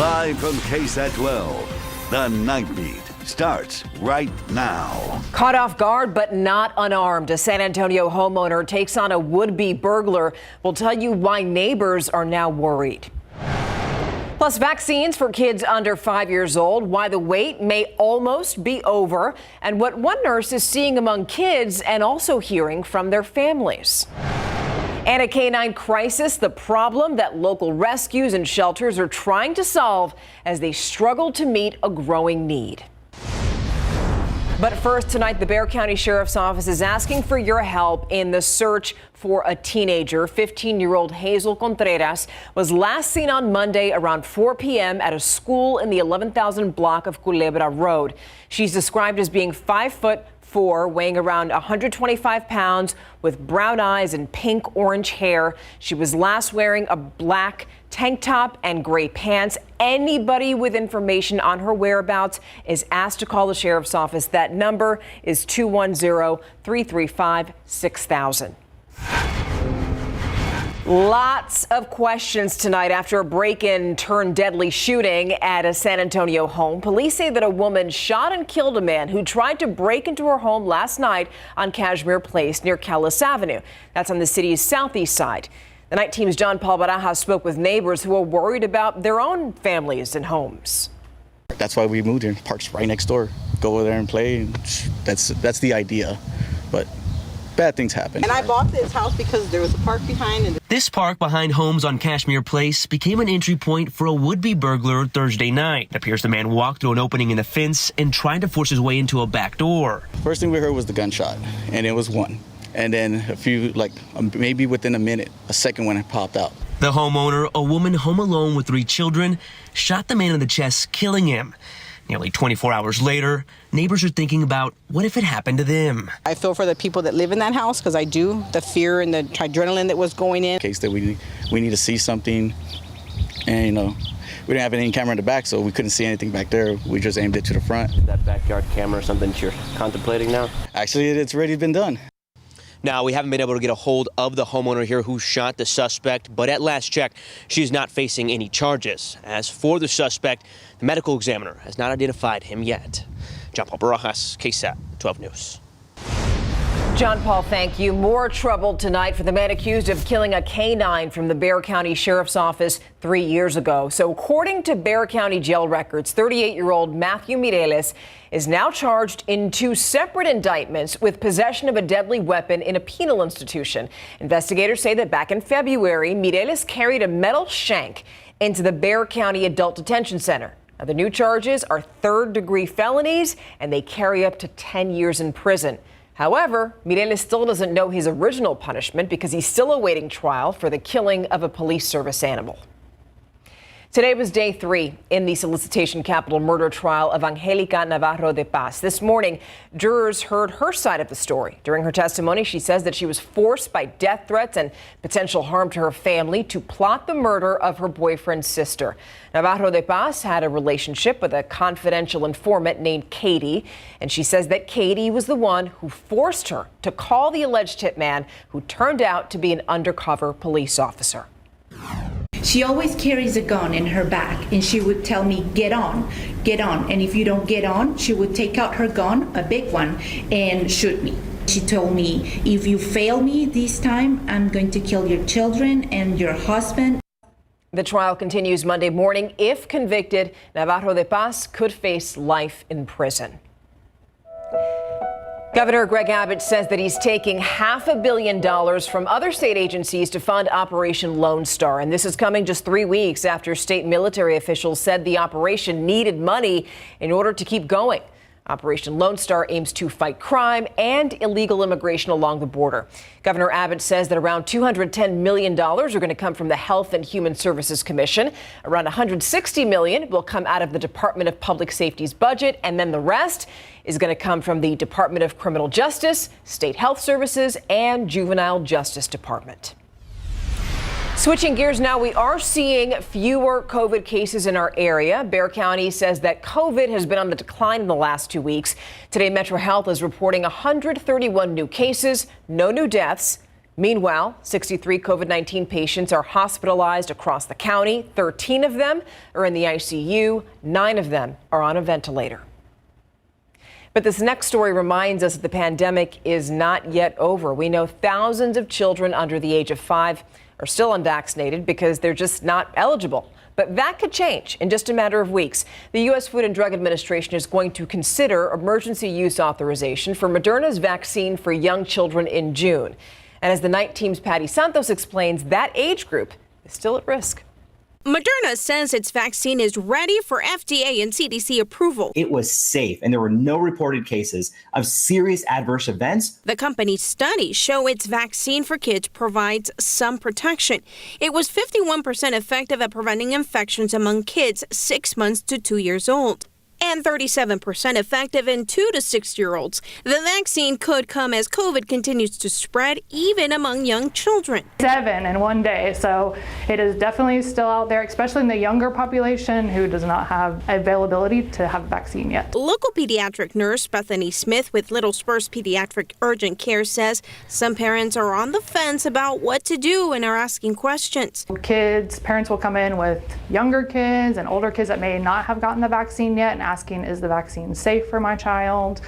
Live from KSAT 12, the Nightbeat starts right now. Caught off guard but not unarmed, a San Antonio homeowner takes on a would-be burglar. We'll tell you why neighbors are now worried. Plus, vaccines for kids under 5 years old, why the wait may almost be over, and what one nurse is seeing among kids and also hearing from their families. And a canine crisis, the problem that local rescues and shelters are trying to solve as they struggle to meet a growing need. But first, tonight, the Bexar County Sheriff's Office is asking for your help in the search for a teenager. 15-year-old Hazel Contreras was last seen on Monday around 4 p.m. at a school in the 11,000 block of Culebra Road. She's described as being 5'4", weighing around 125 pounds, with brown eyes and pink-orange hair. She was last wearing a black tank top and gray pants. Anybody with information on her whereabouts is asked to call the sheriff's office. That number is 210-335-6000. Lots of questions tonight after a break-in turned deadly shooting at a San Antonio home. Police say that a woman shot and killed a man who tried to break into her home last night on Cashmere Place near Callis Avenue. That's on the city's southeast side. The night team's John Paul Barajas spoke with neighbors who are worried about their own families and homes. That's why we moved here. Park's right next door. Go over there and play. That's the idea. But bad things happen. And I bought this house because there was a park behind. And this park behind homes on Cashmere Place became an entry point for a would-be burglar Thursday night. It appears the man walked through an opening in the fence and tried to force his way into a back door. First thing we heard was the gunshot, and it was one. And then a few, maybe within a minute, a second one popped out. The homeowner, a woman home alone with 3 children, shot the man in the chest, killing him. Nearly 24 hours later, neighbors are thinking about what if it happened to them. I feel for the people that live in that house because I do. The fear and the adrenaline that was going in. In case that we need to see something, and we didn't have any camera in the back, so we couldn't see anything back there. We just aimed it to the front. Is that backyard camera something that you're contemplating now? Actually, it's already been done. Now, we haven't been able to get a hold of the homeowner here who shot the suspect, but at last check, she is not facing any charges. As for the suspect, the medical examiner has not identified him yet. John Paul Barajas, KSAT 12 News. John Paul, thank you. More trouble tonight for the man accused of killing a canine from the Bexar County Sheriff's Office 3 years ago. So according to Bexar County jail records, 38-year-old Matthew Mireles is now charged in 2 separate indictments with possession of a deadly weapon in a penal institution. Investigators say that back in February, Mireles carried a metal shank into the Bexar County Adult Detention Center. Now, the new charges are third-degree felonies, and they carry up to 10 years in prison. However, Mireles still doesn't know his original punishment because he's still awaiting trial for the killing of a police service animal. Today was day 3 in the solicitation capital murder trial of Angelica Navarro de Paz. This morning, jurors heard her side of the story. During her testimony, she says that she was forced by death threats and potential harm to her family to plot the murder of her boyfriend's sister. Navarro de Paz had a relationship with a confidential informant named Katie, and she says that Katie was the one who forced her to call the alleged hitman, who turned out to be an undercover police officer. She always carries a gun in her back, and she would tell me, get on. And if you don't get on, she would take out her gun, a big one, and shoot me. She told me, if you fail me this time, I'm going to kill your children and your husband. The trial continues Monday morning. If convicted, Navarro de Paz could face life in prison. Governor Greg Abbott says that he's taking $500 million from other state agencies to fund Operation Lone Star. And this is coming just 3 weeks after state military officials said the operation needed money in order to keep going. Operation Lone Star aims to fight crime and illegal immigration along the border. Governor Abbott says that around $210 million are going to come from the Health and Human Services Commission. Around $160 million will come out of the Department of Public Safety's budget, and then the rest is going to come from the Department of Criminal Justice, State Health Services, and Juvenile Justice Department. Switching gears now, we are seeing fewer COVID cases in our area. Bexar County says that COVID has been on the decline in the last 2 weeks. Today, Metro Health is reporting 131 new cases, no new deaths. Meanwhile, 63 COVID-19 patients are hospitalized across the county. 13 of them are in the ICU. 9 of them are on a ventilator. But this next story reminds us that the pandemic is not yet over. We know thousands of children under the age of 5 are still unvaccinated because they're just not eligible. But that could change in just a matter of weeks. The U.S. Food and Drug Administration is going to consider emergency use authorization for Moderna's vaccine for young children in June. And as the Night Team's Patty Santos explains, that age group is still at risk. Moderna says its vaccine is ready for FDA and CDC approval. It was safe, and there were no reported cases of serious adverse events. The company's studies show its vaccine for kids provides some protection. It was 51% effective at preventing infections among kids 6 months to 2 years old, and 37% effective in 2 to 6-year-olds. The vaccine could come as COVID continues to spread, even among young children. 7 in one day, so it is definitely still out there, especially in the younger population who does not have availability to have a vaccine yet. Local pediatric nurse Bethany Smith with Little Spurs Pediatric Urgent Care says some parents are on the fence about what to do and are asking questions. Parents will come in with younger kids and older kids that may not have gotten the vaccine yet and asking, is the vaccine safe for my child?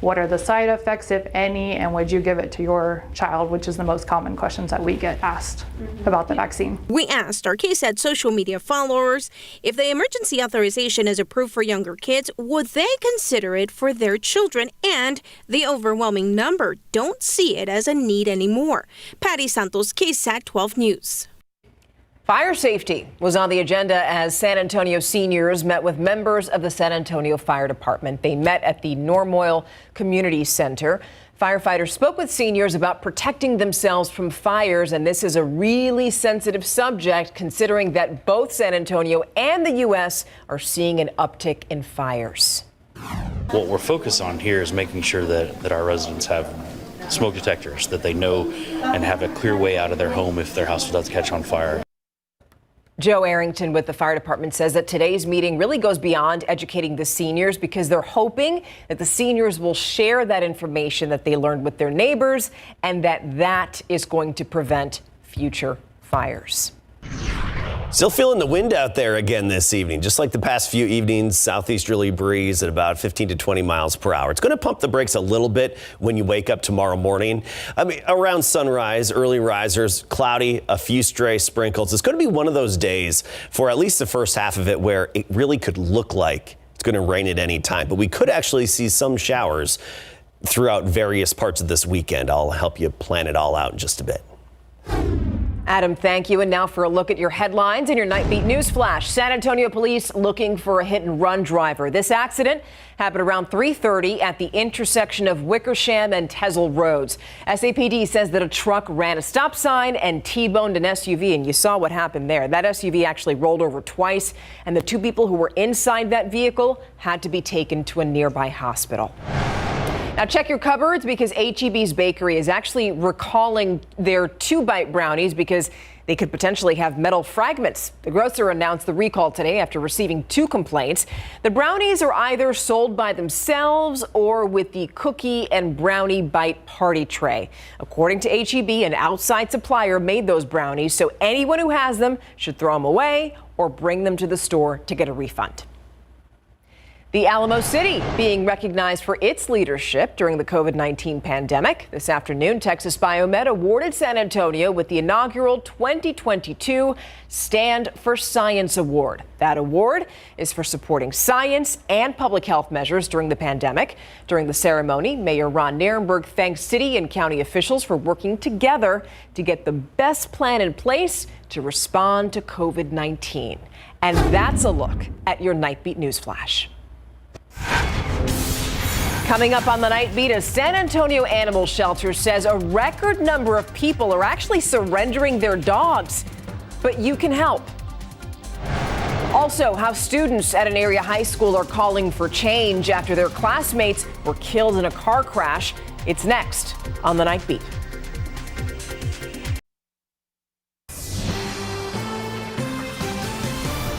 What are the side effects, if any, and would you give it to your child, which is the most common questions that we get asked about the vaccine. We asked our KSAT social media followers if the emergency authorization is approved for younger kids, would they consider it for their children? And the overwhelming number don't see it as a need anymore. Patty Santos, KSAT 12 News. Fire safety was on the agenda as San Antonio seniors met with members of the San Antonio Fire Department. They met at the Normoil Community Center. Firefighters spoke with seniors about protecting themselves from fires, and this is a really sensitive subject considering that both San Antonio and the U.S. are seeing an uptick in fires. What we're focused on here is making sure that our residents have smoke detectors, that they know and have a clear way out of their home if their house does catch on fire. Joe Arrington with the fire department says that today's meeting really goes beyond educating the seniors because they're hoping that the seniors will share that information that they learned with their neighbors and that is going to prevent future fires. Still feeling the wind out there again this evening, just like the past few evenings. Southeasterly breeze at about 15 to 20 miles per hour. It's going to pump the brakes a little bit when you wake up tomorrow morning. I mean, around sunrise, early risers, cloudy, a few stray sprinkles. It's going to be one of those days for at least the first half of it where it really could look like it's going to rain at any time. But we could actually see some showers throughout various parts of this weekend. I'll help you plan it all out in just a bit. Adam, thank you. And now for a look at your headlines in your Nightbeat News Flash. San Antonio police looking for a hit-and-run driver. This accident happened around 3:30 at the intersection of Wickersham and Tezel Roads. SAPD says that a truck ran a stop sign and T-boned an SUV, and you saw what happened there. That SUV actually rolled over twice, and the 2 people who were inside that vehicle had to be taken to a nearby hospital. Now check your cupboards because H-E-B's Bakery is actually recalling their 2-bite brownies because they could potentially have metal fragments. The grocer announced the recall today after receiving 2 complaints. The brownies are either sold by themselves or with the cookie and brownie bite party tray. According to H-E-B, an outside supplier made those brownies, so anyone who has them should throw them away or bring them to the store to get a refund. The Alamo City being recognized for its leadership during the COVID-19 pandemic. This afternoon, Texas Biomed awarded San Antonio with the inaugural 2022 Stand for Science Award. That award is for supporting science and public health measures during the pandemic. During the ceremony, Mayor Ron Nirenberg thanked city and county officials for working together to get the best plan in place to respond to COVID-19. And that's a look at your Nightbeat News Flash. Coming up on the Night Beat, a San Antonio animal shelter says a record number of people are actually surrendering their dogs, but you can help. Also, how students at an area high school are calling for change after their classmates were killed in a car crash. It's next on the Night Beat.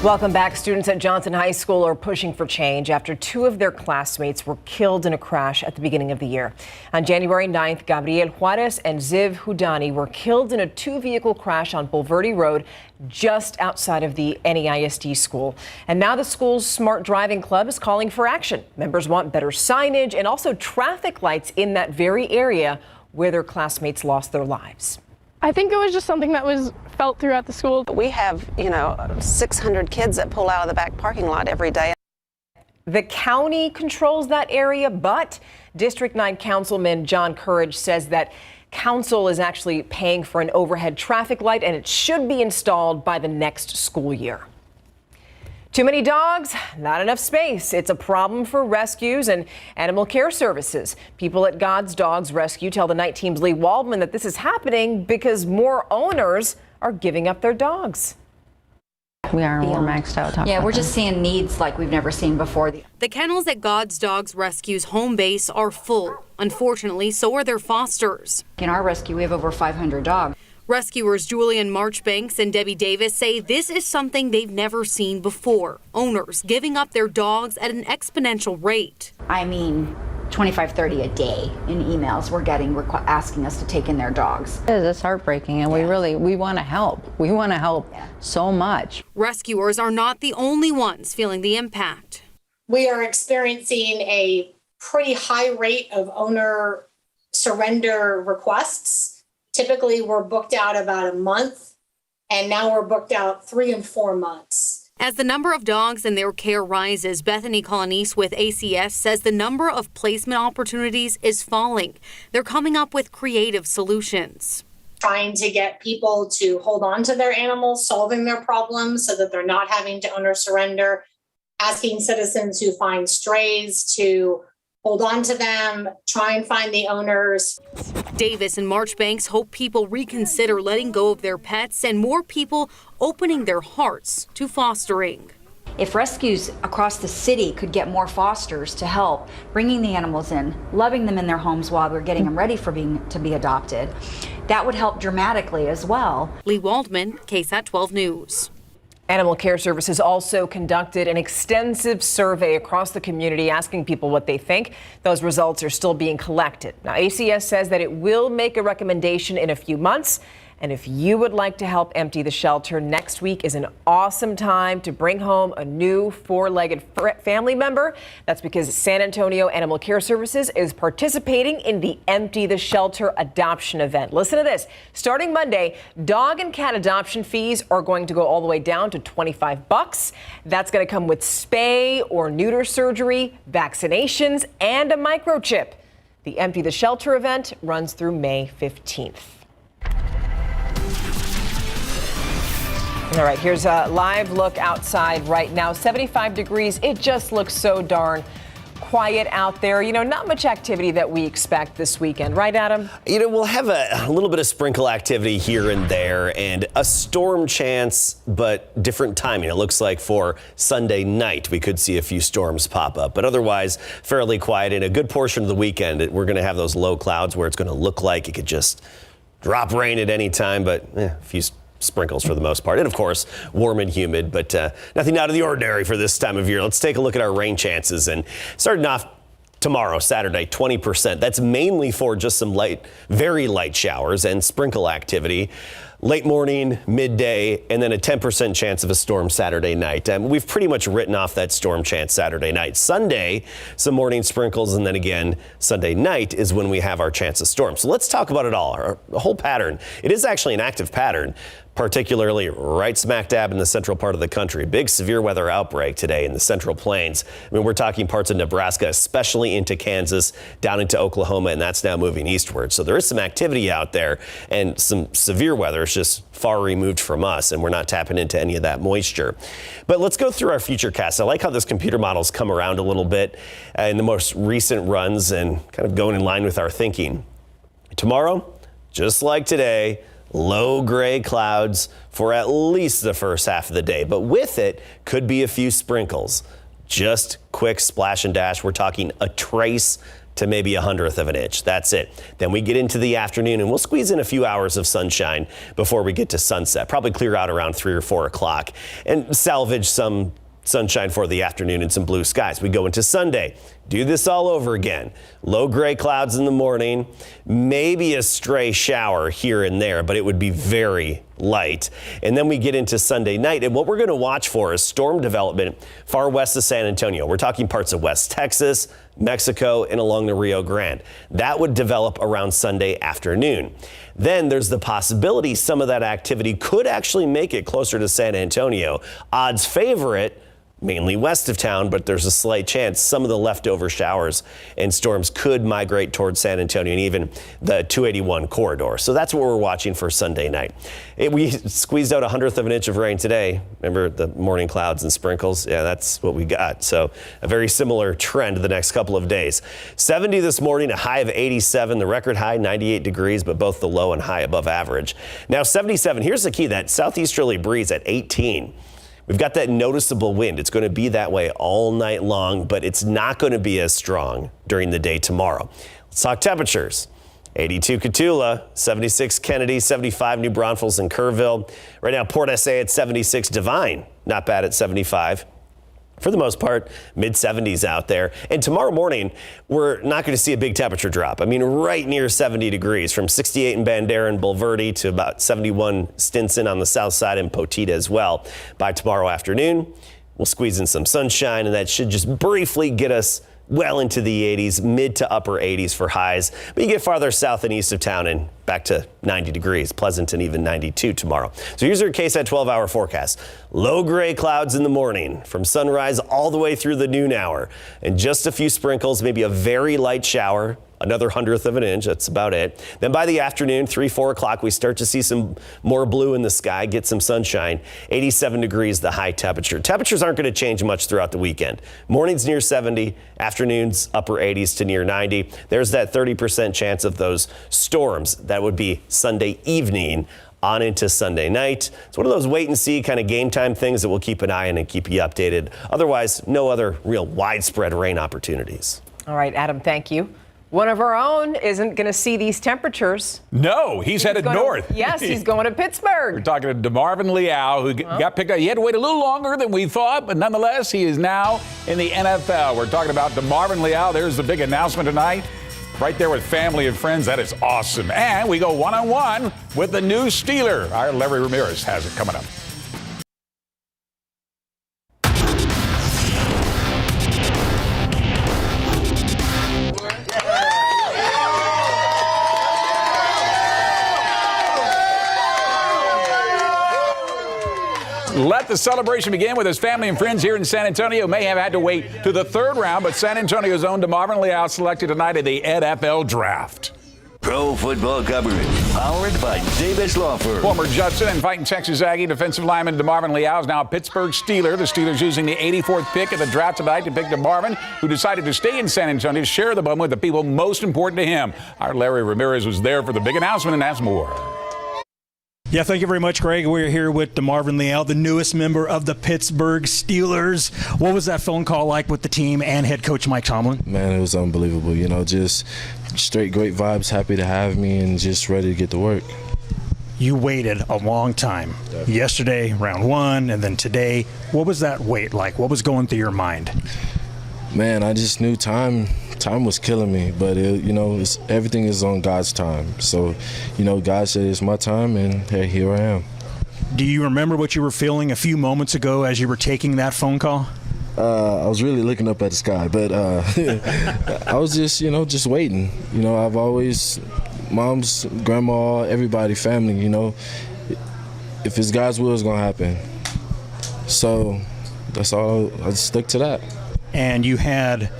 Welcome back. Students at Johnson High School are pushing for change after 2 of their classmates were killed in a crash at the beginning of the year. On January 9th, Gabriel Juarez and Ziv Houdani were killed in a 2-vehicle crash on Bulverde Road just outside of the NEISD school. And now the school's Smart Driving Club is calling for action. Members want better signage and also traffic lights in that very area where their classmates lost their lives. I think it was just something that was felt throughout the school. We have, 600 kids that pull out of the back parking lot every day. The county controls that area, but District 9 Councilman John Courage says that council is actually paying for an overhead traffic light and it should be installed by the next school year. Too many dogs, not enough space. It's a problem for rescues and animal care services. People at God's Dogs Rescue tell the Night Team's Lee Waldman that this is happening because more owners are giving up their dogs. We're maxed out. Yeah, we're just seeing needs like we've never seen before. The kennels at God's Dogs Rescue's home base are full. Unfortunately, so are their fosters. In our rescue, we have over 500 dogs. Rescuers Julian Marchbanks and Debbie Davis say this is something they've never seen before. Owners giving up their dogs at an exponential rate. 25, 30 a day in emails we're getting asking us to take in their dogs. It's heartbreaking, and we want to help. We want to help so much. Rescuers are not the only ones feeling the impact. We are experiencing a pretty high rate of owner surrender requests. Typically, we're booked out about a month, and now we're booked out 3 and 4 months. As the number of dogs in their care rises, Bethany Colonice with ACS says the number of placement opportunities is falling. They're coming up with creative solutions. Trying to get people to hold on to their animals, solving their problems so that they're not having to owner surrender, asking citizens who find strays to hold on to them, try and find the owners. Davis and Marchbanks hope people reconsider letting go of their pets and more people opening their hearts to fostering. If rescues across the city could get more fosters to help, bringing the animals in, loving them in their homes while we're getting them ready for to be adopted, that would help dramatically as well. Lee Waldman, KSAT 12 News. Animal Care Services also conducted an extensive survey across the community asking people what they think. Those results are still being collected. Now, ACS says that it will make a recommendation in a few months. And if you would like to help empty the shelter, next week is an awesome time to bring home a new 4-legged family member. That's because San Antonio Animal Care Services is participating in the Empty the Shelter adoption event. Listen to this. Starting Monday, dog and cat adoption fees are going to go all the way down to $25. That's going to come with spay or neuter surgery, vaccinations, and a microchip. The Empty the Shelter event runs through May 15th. All right, here's a live look outside right now. 75 degrees. It just looks so darn quiet out there. Not much activity that we expect this weekend. Right, Adam? We'll have a little bit of sprinkle activity here and there and a storm chance, but different timing. It looks like for Sunday night, we could see a few storms pop up, but otherwise fairly quiet. In a good portion of the weekend, we're going to have those low clouds where it's going to look like it could just drop rain at any time, but a few sprinkles for the most part. And of course, warm and humid, but nothing out of the ordinary for this time of year. Let's take a look at our rain chances. And starting off tomorrow, Saturday, 20%. That's mainly for just some very light showers and sprinkle activity. Late morning, midday, and then a 10% chance of a storm Saturday night. We've pretty much written off that storm chance Saturday night. Sunday, some morning sprinkles, and then again, Sunday night is when we have our chance of storm. So let's talk about it all, our whole pattern. It is actually an active pattern, particularly right smack dab in the central part of the country. Big severe weather outbreak today in the Central Plains. We're talking parts of Nebraska, especially into Kansas, down into Oklahoma, and that's now moving eastward. So there is some activity out there and some severe weather. It's just far removed from us, and we're not tapping into any of that moisture. But let's go through our futurecast. I like how this computer model's come around a little bit in the most recent runs and kind of going in line with our thinking. Tomorrow, just like today, low gray clouds for at least the first half of the day, but with it could be a few sprinkles. Just quick splash and dash. We're talking a trace to maybe 1/100 of an inch. That's it. Then we get into the afternoon and we'll squeeze in a few hours of sunshine before we get to sunset. Probably clear out around 3 or 4 o'clock and salvage some sunshine for the afternoon and some blue skies. We go into Sunday. Do this all over again. Low gray clouds in the morning, maybe a stray shower here and there, but it would be very light. And then we get into Sunday night, and what we're going to watch for is storm development far west of San Antonio. We're talking parts of West Texas, Mexico, and along the Rio Grande. That would develop around Sunday afternoon. Then there's the possibility some of that activity could actually make it closer to San Antonio. Odds favor it mainly west of town, but there's a slight chance some of the leftover showers and storms could migrate towards San Antonio and even the 281 corridor. So that's what we're watching for Sunday night. We squeezed out 1/100 of an inch of rain today. Remember the morning clouds and sprinkles? Yeah, that's what we got. So a very similar trend the next couple of days. 70 this morning, a high of 87, the record high 98 degrees, but both the low and high above average. Now 77, here's the key, that southeasterly breeze at 18. We've got that noticeable wind. It's going to be that way all night long, but it's not going to be as strong during the day tomorrow. Let's talk temperatures. 82 Cotulla, 76 Kennedy, 75 New Braunfels and Kerrville. Right now, Port SA at 76, Devine, not bad at 75. For the most part, mid-70s out there. And tomorrow morning, we're not going to see a big temperature drop. I mean, right near 70 degrees from 68 in Bandera and Bulverde to about 71 Stinson on the south side and Potita as well. By tomorrow afternoon, we'll squeeze in some sunshine, and that should just briefly get us well into the 80s, mid to upper 80s for highs. But you get farther south and east of town and back to 90 degrees, Pleasanton even 92 tomorrow. So here's your KSAT 12-hour forecast. Low gray clouds in the morning from sunrise all the way through the noon hour. And just a few sprinkles, maybe a very light shower. Another 1/100 of an inch, that's about it. Then by the afternoon, 3, 4 o'clock, we start to see some more blue in the sky, get some sunshine. 87 degrees, the high temperature. Temperatures aren't going to change much throughout the weekend. Mornings near 70, afternoons upper 80s to near 90. There's that 30% chance of those storms. That would be Sunday evening on into Sunday night. It's one of those wait and see kind of game time things that we'll keep an eye on and keep you updated. Otherwise, no other real widespread rain opportunities. All right, Adam, thank you. One of our own isn't going to see these temperatures. No, he's headed north. Yes, he's going to Pittsburgh. We're talking to DeMarvin Leal, who got picked up. He had to wait a little longer than we thought, but nonetheless, he is now in the NFL. We're talking about DeMarvin Leal. There's the big announcement tonight. Right there with family and friends. That is awesome. And we go one-on-one with the new Steeler. Our Larry Ramirez has it coming up. Let the celebration begin with his family and friends here in San Antonio. May have had to wait to the third round, but San Antonio's own DeMarvin Leal selected tonight in the NFL Draft. Pro football coverage powered by Davis Law Firm. Former Judson and fighting Texas Aggie defensive lineman DeMarvin Leal is now a Pittsburgh Steeler. The Steelers using the 84th pick of the draft tonight to pick DeMarvin, who decided to stay in San Antonio to share the moment with the people most important to him. Our Larry Ramirez was there for the big announcement and has more. Yeah, thank you very much, Greg. We're here with DeMarvin Leal, the newest member of the Pittsburgh Steelers. What was that phone call like with the team and head coach Mike Tomlin? Man, it was unbelievable. You know, just straight great vibes, happy to have me, and just ready to get to work. You waited a long time. Definitely. Yesterday, round one, and then today. What was that wait like? What was going through your mind? Man, I just knew time was killing me, but everything is on God's time. So, God said it's my time, and hey, here I am. Do you remember what you were feeling a few moments ago as you were taking that phone call? I was really looking up at the sky, but I was just waiting. I've always, moms, grandma, everybody, family, if it's God's will, it's gonna happen. So that's all. I just stuck to that. And you have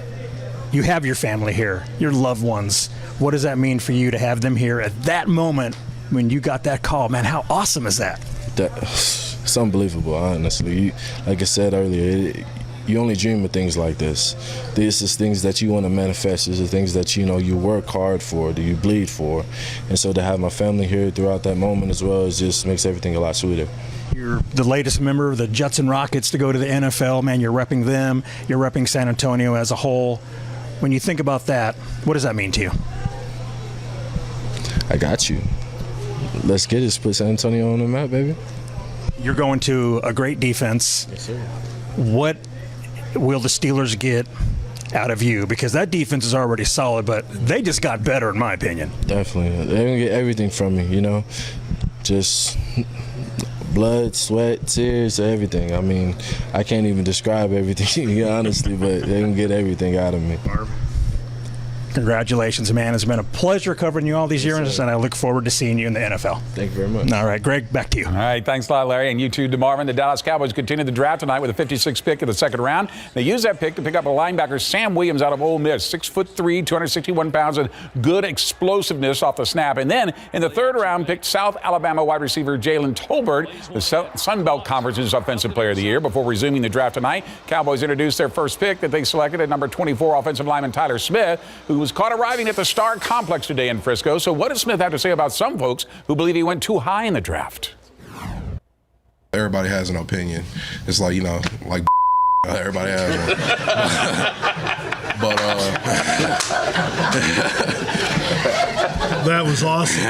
your family here, your loved ones. What does that mean for you to have them here at that moment when you got that call? Man, how awesome is that? It's unbelievable, honestly. Like I said earlier, you only dream of things like this. This is things that you want to manifest. These are things that you work hard for, that you bleed for. And so to have my family here throughout that moment as well, just makes everything a lot sweeter. You're the latest member of the Judson Rockets to go to the NFL. Man, you're repping them. You're repping San Antonio as a whole. When you think about that, what does that mean to you? I got you. Let's get it. Let's put San Antonio on the map, baby. You're going to a great defense. Yes, sir. What will the Steelers get out of you? Because that defense is already solid, but they just got better, in my opinion. Definitely. They're going to get everything from me, you know. Just blood, sweat, tears, everything. I mean, I can't even describe everything, honestly, but they're going to get everything out of me. Congratulations, man. It's been a pleasure covering you all these years, and I look forward to seeing you in the NFL. Thank you very much. All right, Greg, back to you. All right, thanks a lot, Larry. And you too, DeMarvin. The Dallas Cowboys continue the draft tonight with a 56th pick in the second round. They use that pick to pick up a linebacker, Sam Williams, out of Ole Miss. 6'3", 261 pounds, and good explosiveness off the snap. And then in the third round, picked South Alabama wide receiver Jalen Tolbert, the Sun Belt Conference's Offensive Player of the Year. Before resuming the draft tonight, Cowboys introduced their first pick that they selected at number 24, offensive lineman Tyler Smith, who was caught arriving at the Star Complex today in Frisco. So what does Smith have to say about some folks who believe he went too high in the draft? Everybody has an opinion. It's like, like everybody has one. But that was awesome.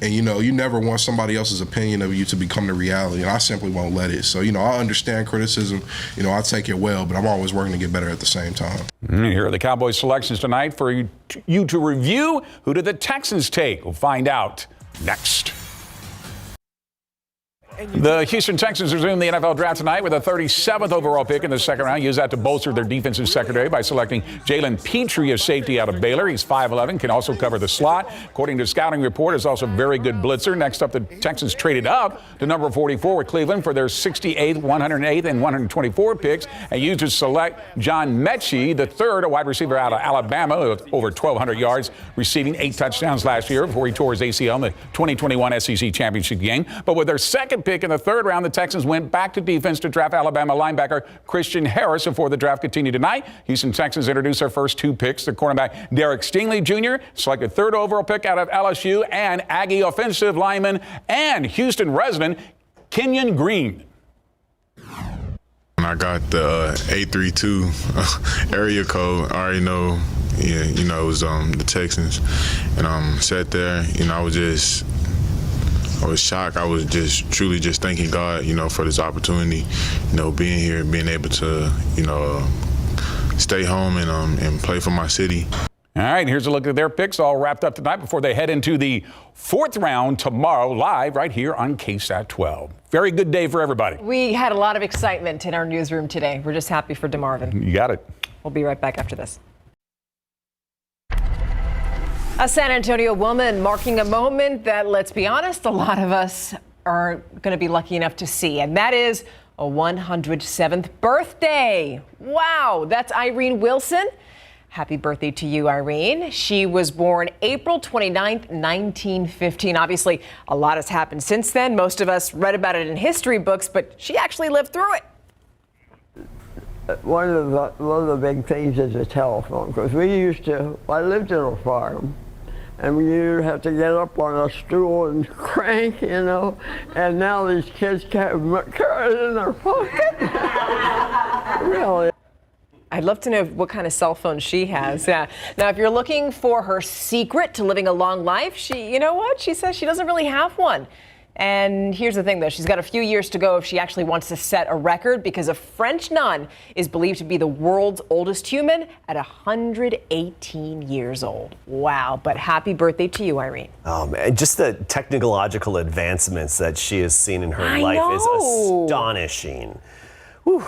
And, you never want somebody else's opinion of you to become the reality, and I simply won't let it. So, I understand criticism. I take it well, but I'm always working to get better at the same time. Here are the Cowboys selections tonight for you to review. Who did the Texans take? We'll find out next. The Houston Texans resume the NFL draft tonight with a 37th overall pick in the second round. Use that to bolster their defensive secondary by selecting Jalen Petrie, a safety out of Baylor. He's 5'11", can also cover the slot. According to a scouting report, is also a very good blitzer. Next up, the Texans traded up to number 44 with Cleveland for their 68th, 108th, and 124 picks, and used to select John Mechie, the third, a wide receiver out of Alabama with over 1,200 yards, receiving 8 touchdowns last year before he tore his ACL in the 2021 SEC Championship game. But with their second pick in the third round, the Texans went back to defense to draft Alabama linebacker Christian Harris. Before the draft continued tonight, Houston Texans introduced their first 2 picks. The cornerback Derek Stingley Jr. selected third overall pick out of LSU, and Aggie offensive lineman and Houston resident Kenyon Green. I got the 832 area code. I already know, it was the Texans, and sat there. I was shocked. I was truly thanking God, for this opportunity, being here, being able to, stay home and play for my city. All right, here's a look at their picks all wrapped up tonight before they head into the 4th round tomorrow, live right here on KSAT 12. Very good day for everybody. We had a lot of excitement in our newsroom today. We're just happy for DeMarvin. You got it. We'll be right back after this. A San Antonio woman marking a moment that, let's be honest, a lot of us are going to be lucky enough to see, and that is a 107th birthday. Wow, that's Irene Wilson. Happy birthday to you, Irene. She was born April 29th, 1915. Obviously, a lot has happened since then. Most of us read about it in history books, but she actually lived through it. One of the big things is the telephone, because I lived in a farm, and we used to have to get up on a stool and crank, and now these kids carry it in their pocket. Really. I'd love to know what kind of cell phone she has. Yeah. Now, if you're looking for her secret to living a long life, you know what? She says she doesn't really have one. And here's the thing, though. She's got a few years to go if she actually wants to set a record, because a French nun is believed to be the world's oldest human at 118 years old. Wow. But happy birthday to you, Irene. Oh, man. Just the technological advancements that she has seen in her life is astonishing. Whew.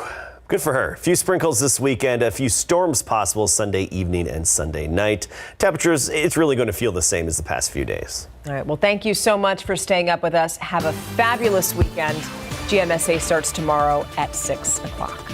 Good for her. A few sprinkles this weekend, a few storms possible Sunday evening and Sunday night. Temperatures, it's really going to feel the same as the past few days. All right. Well, thank you so much for staying up with us. Have a fabulous weekend. GMSA starts tomorrow at 6 o'clock.